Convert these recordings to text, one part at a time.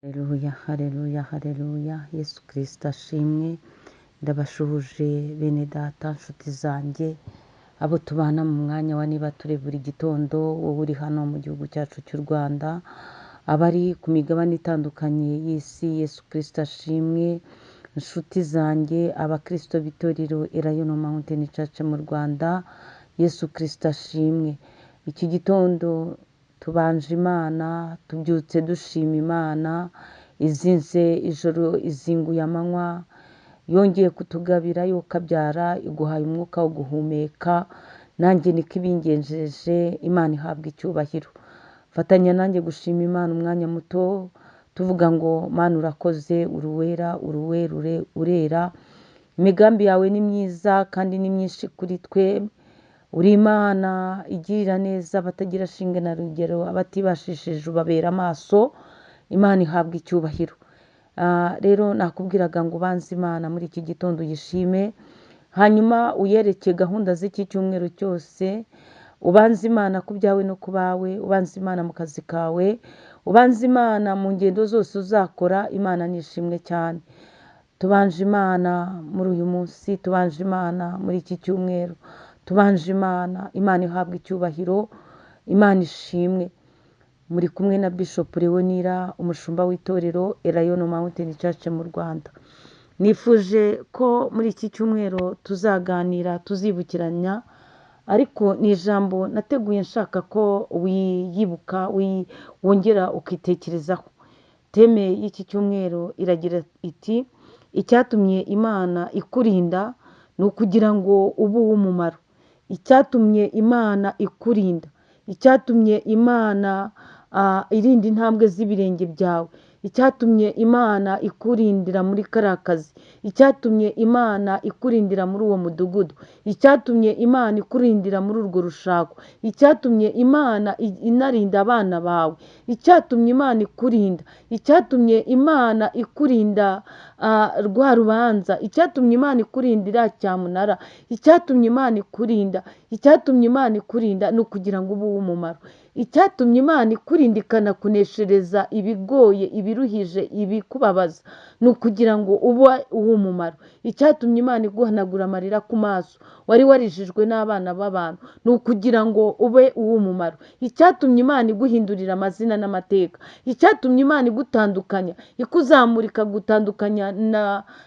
Haleluya, haleluya, haleluya. Yesu Kristo ashimwe. Ndabashuhuje bene data, nshuti zanjye, abo tubana mu mwanya wa niba ture buri gitondo, wowe uri hano mu gihugu cyacu cy'u Rwanda, abari ku migabane itandukanye y'isi. Yesu Kristo ashimwe. Nshuti zanjye, abakristo b'itorero Elayono Mountain Church mu Rwanda, Yesu Kristo ashimwe. Iki gitondo tubanje Imana, tubyutse dushima Imana, izinze ijoro izinguye amanywa, yongeye kutugabira yo kabyara, iguhaye umwuka wo guhumeka. Nanjye niko ibingenjeje. Imana ihabwa icyubahiro. Fatanya nanjye gushima Imana umwanya muto, tuvuga ngo Mana urakoze, uruwera, uruwerure, urera. Imigambi yawe ni myiza kandi ni myinshi kuri twe. Uri Imana igirira neza abatagira shinge na rugero, abatibashishije ubabera amaso. Imana ihabwa icyubahiro. Rero nakubwiraga ngo ubanze Imana muri iki gitondo uyishime, hanyuma uyereke gahunda z'iki cyumweru cyose. Ubanze Imana ku byawe no ku bawe, ubanze Imana mu kazi kawe, ubanze Imana mu ngendo zose uzakora. Imana nishimwe cyane. Tubanje Imana muri uyu munsi, tubanje Imana muri iki cyumweru, tubanje Imana. Imana ihabwa icyubahiro, Imana ishimwe. Muri kumwe na Bishop Leonira, umushumba w'itorero Elayono Mountain Church mu Rwanda. Nifuje ko muri iki cyumweru tuzaganira, tuzibukiranya, ariko ni ijambo nateguye nshaka ko wiyibuka, wongera ukitekerezaho. Teme y'iki cyumweru iragira iti: icyatumye Imana ikurinda ni ukugira ngo ube uw'umumaro. Icyatumye Imana ikurinda, icyatumye Imana irinda intambwe z'ibirenge byawe, icyatumye Imana ikurindira muri kariya kazi, icyatumye Imana ikurindira muri uwo mudugudu, icyatumye Imana ikurindira muri urwo rushako, icyatumye Imana inarinda abana bawe, icyatumye Imana ikurinda, icyatumye Imana ikurinda rwa rubanza, icyatumye Imana ikurinda iriya cyamunara, icyatumye Imana ikurinda, icyatumye Imana ikurinda ni ukugira ngo ube uw'umumaro. Icyatumye Imana ikurinda ikanakuneshereza ibigoye, ibiruhije, ibikubabaza, ni ukugira ngo ube uw'umumaro. Icyatumye Imana iguhanagura amarira ku maso, wari warijijwe n'abana b'abantu, ni ukugira ngo ube uw'umumaro. Icyatumye Imana iguhindurira amazina n'amateka, icyatumye Imana igutandukanya, ikuzamura ikagutandukanya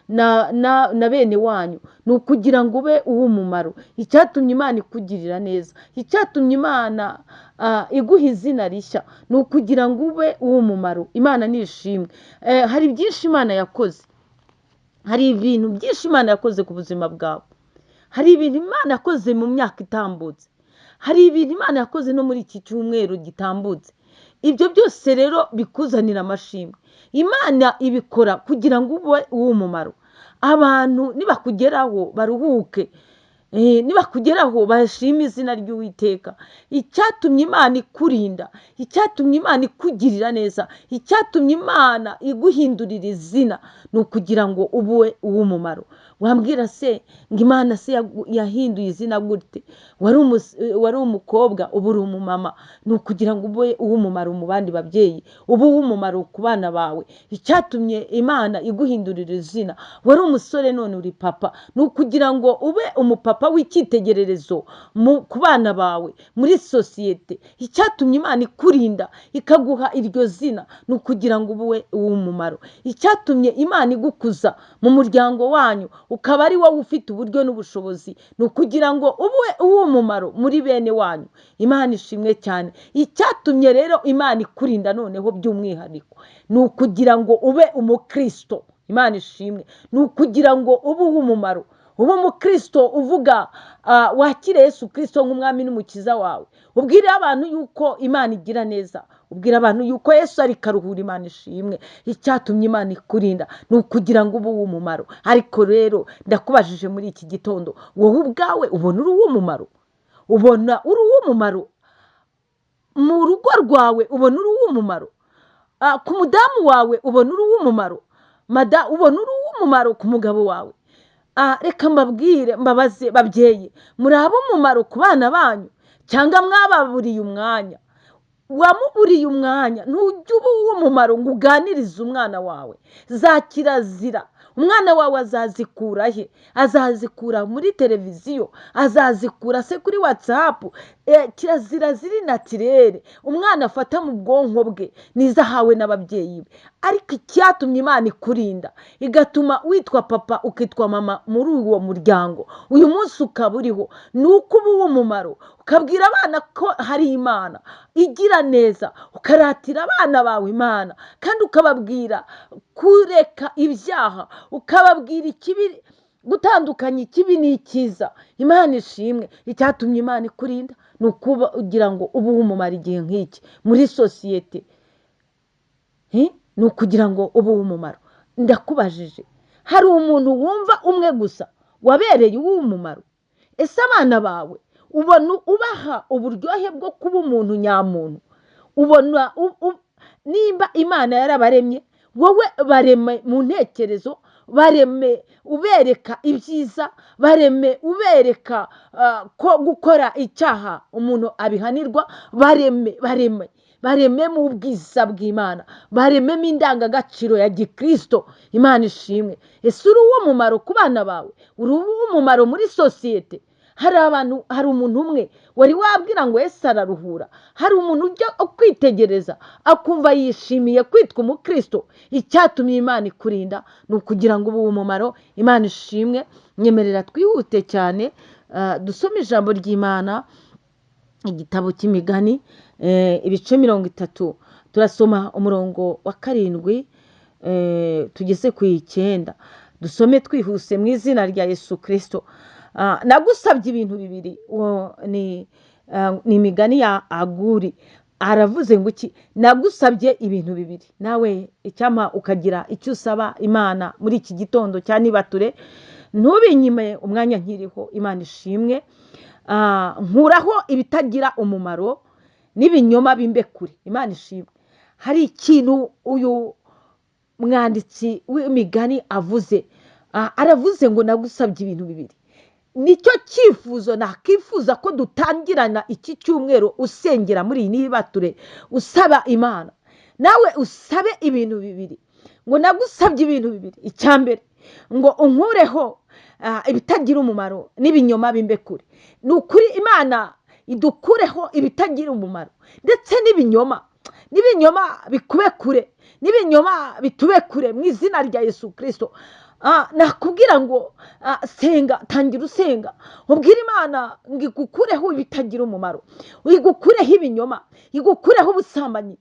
na bene wanyu, ni ukugira ngo ube uw'umumaro. Icyatumye Imana ikugirira neza, icyatumye Imana iguha izina rishya, ni ukugira ngo ube uw'umumaro. Imana nishimwe. Hari byinshi Imana yakoze, hari ibintu byinshi Imana yakoze ku buzima bwawe, hari ibintu Imana yakoze mu myaka itambutse, hari ibintu Imana yakoze no muri iki cyumweru gitambutse. Ibyo byose rero bikuzanira amashimwe. Imana ibikora kugira ngo ube uw'umumaro. Abantu nibakugeraho baruhuke, nibakugeraho bashime izina ry'Uwiteka. Icyatumye Imana ikurinda, icyatumye Imana ikugirira neza, icyatumye Imana iguhindurira izina, ni ukugira ngo ube uw'umumaro. Wambwira se ngo Imana se yahinduye izina gute? Wari umukobwa, ubu uri umumama, ni ukugira ngo ube uw'umumaro mu bandi babyeyi, ube uw'umumaro ku bana bawe. Icyatumye Imana iguhindurira izina, wari umusore none uri papa, ni ukugira ngo ube umupapa w'icyitegererezo ku bana bawe, muri sosiyete. Icyatumye Imana ikurinda ikaguha iryo zina, ni ukugira ngo ube uw'umumaro. Icyatumye Imana igukuza mu muryango wanyu, ukaba ari wowe ufite uburyo n'ubushobozi, ni ukugira ngo ube uw'umumaro muri bene wanyu. Imana ishimwe cyane. Icyatumye rero Imana ikurinda noneho by'umwihariko, ni ukugira ngo ube umukristo. Imana ishimwe. Ni ukugira ngo ube uw'umumaro, ube umukristo uvuga wakire Yesu Kristo nk'umwami n'umukiza wawe. Ubwire abantu yuko Imana igira neza, ubwire abantu yuko Yesu ari karuhura. Imana ishimwe. Icyatumye Imana ikurinda ni ukugira ngo ube uw'umumaro. Ariko rero ndakubajije muri iki gitondo, wowe ubwawe ubona uri uw'umumaro? Ubona uri uw'umumaro mu rugo rwawe? Ubona uri uw'umumaro ku mudamu wawe? Ubona uri uw'umumaro ubona uri uw'umumaro ku mugabo wawe? Reka mbabwire, mbabaze babyeyi, muri ab'umumaro ku bana banyu cyangwa mwababuriye umwanya? wamuburiye umwanya ntujye uba uw'umumaro ngo uganirize umwana wawe za kirazira. Umwana wawe azazikura he? Azazikura muri televiziyo, azazikura se kuri watsapu. Kirazira ziri natirere umwana afata mu bwonko bwe nizo ahawe n'ababyeyi be. Ariko icyatumye Imana ikurinda igatuma witwa papa ukitwa mama muri uwo muryango uyu munsi ukaba uriho, ni uko uba uw'umumaro ukabwira abana ko hari Imana igira neza, ukaratira abana bawe Imana kandi ukababwira kureka ibyaha, ukababwira ikibi, gutandukanya ikibi n'icyiza. Imana ishimwe. Icyatumye Imana ikurinda ni ukuba ugira ngo ube uw'umumaro igihe nk'iki muri sosiyete, ni ukugira ngo ube uw'umumaro. Ndakubajije, hari umuntu wumva umwe gusa wabereye uw'umumaro? Ese abana bawe ubona ubaha uburyohe bwo kuba umuntu nyamuntu? Ubona nimba Imana yarabaremye, wowe bareme mu ntekerezo, bareme ubereka ibyiza, bareme ubereka ko gukora icyaha umuntu abihanirwa, bareme mu bwiza bw'Imana, barememo indangagaciro ya gikristo. Imana ishimwe. Ese uri uw'umumaro ku bana bawe? Uri uw'umumaro muri sosiyete? Hari umuntu umwe wari wabwira ngo Yesu araruhura? Hari umuntu ujya kwitegereza akumva yishimiye kwitwa umukristo? Icyatumye Imana ikurinda ni ukugira ngo ube uw'umumaro. Imana ishimwe. Nyemerera twihute cyane dusome ijambo ry'Imana, igitabo cy'Imigani ibice 30. Turasoma umurongo wa 7 tugeze ku 9. Dusome twihuse mu izina rya Yesu Kristo. Nagusabye ibintu bibiri. Ni Imigani ya Aguri. Aravuze ngo iki? Nagusabye ibintu bibiri. Nawe icyama ukagira icyo usaba Imana muri iki gitondo cya nibature, ntubinyime umwanya nkiriho. Imana ishimwe. Nkuraho ibitagira umumaro n'ibinyoma bimbe kure. Imana ishimwe. Hari ikintu uyu mwanditsi w'Imigani avuze. Aravuze ngo nagusabye ibintu bibiri. Nicyo cyifuzo nakifuza ko dutangirana iki cyumweru usengera muri iyi nibature usaba Imana. Nawe usabe ibintu bibiri. Ngo nagusabye ibintu bibiri. Icyambere ngo unkureho ibitagira umumaro n'ibinyoma bimbe kure. Ni ukuri Imana idukureho ibitagira umumaro ndetse n'ibinyoma bikube kure, n'ibinyoma bitube kure mu izina rya Yesu Kristo. Nakubwira ngo senga, tangira usenga, ubwira Imana ngo igukureho ibitagira umumaro, igukureho ibinyoma, igukureho ubusambanyi,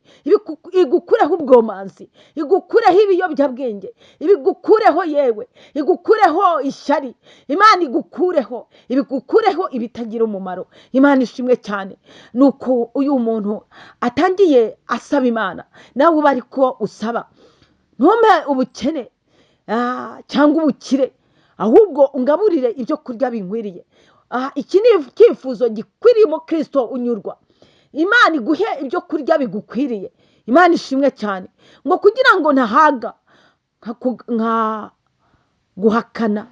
igukureho ubwomanzi, igukureho ibiyobyabwenge, igukureho yewe, igukureho ishyari. Imana igukureho ibitagira umumaro. Imana ishimwe cyane. Nuko uyu muntu atangiye asaba Imana, nawe uba ariko usaba. Ntumpe ubukene cyangwa ubukire, ahubwo ungaburire ibyo kurya binkwiriye. Iki ni icyifuzo gikwiriye umukristo unyurwa. Imana iguhe ibyo kurya bigukwiriye. Imana ishimwe cyane. Ngo kugira ngo ntahaga nka guhakana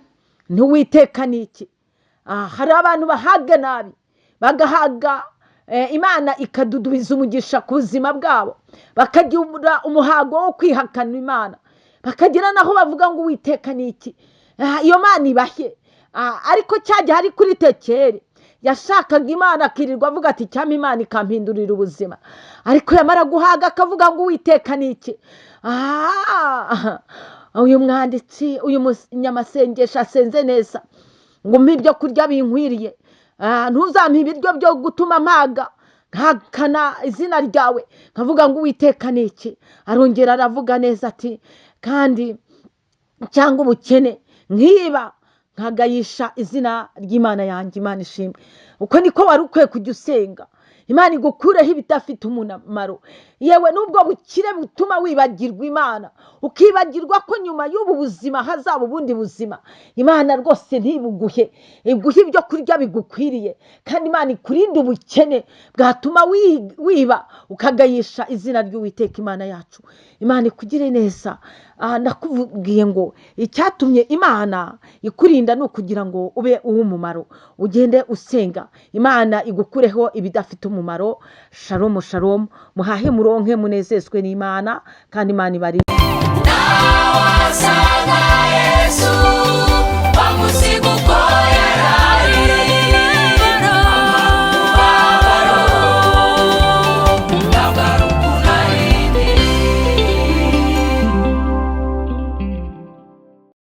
ntiwiteka n'iki. Hari abantu bahaga nabi, bagahaga Imana ikadudubiza umugisha ku buzima bwabo, bakagira umuhago wo kwihakana Imana, bakagira naho bavuga ngo Uwiteka n'iki. Iyo Mana ibahe. Ariko cyajya hari kuri Tekeri yashakaga Imana akirirwa avuga ati cyama Imana ikampindurira ubuzima, ariko yamara guhaga akavuga ngo Uwiteka n'iki. Uyu mwanditsi, uyu munyamasengesho asenze neza ngo mpa ibyo kurya binkwiriye, ntuzampe ibiryo byo gutuma mpaga nkahakana izina ryawe nkavuga ngo Uwiteka n'iki. Arongera aravuga neza ati kandi cyangwa ubukene nkiba nkagayisha izina ry'Imana yanjye. Imana ishimwe. Uko niko wari ukwiye kujya usenga. Imana igukureho ibidafite umumaro. Yewe nubwo bukire butuma wibagirwa Imana, ukibagirwa ko nyuma y'ubu buzima hazaba ubundi buzima. Imana rwose ntibuguhe, iguhe ibyo kurya bigukwiriye, kandi Imana ikurinde ubukene bwatuma wiba ukagayisha izina ry'Uwiteka Imana yacu. Imana ikugire neza. Nakubwiye ngo icyatumye Imana ikurinda ni ukugira ngo ube uw'umumaro. Ugende usenga Imana igukureho ibidafite umumaro. umumaro. Shalom shalom, muhahe muronke munezezwe n'Imana kandi Imana ibari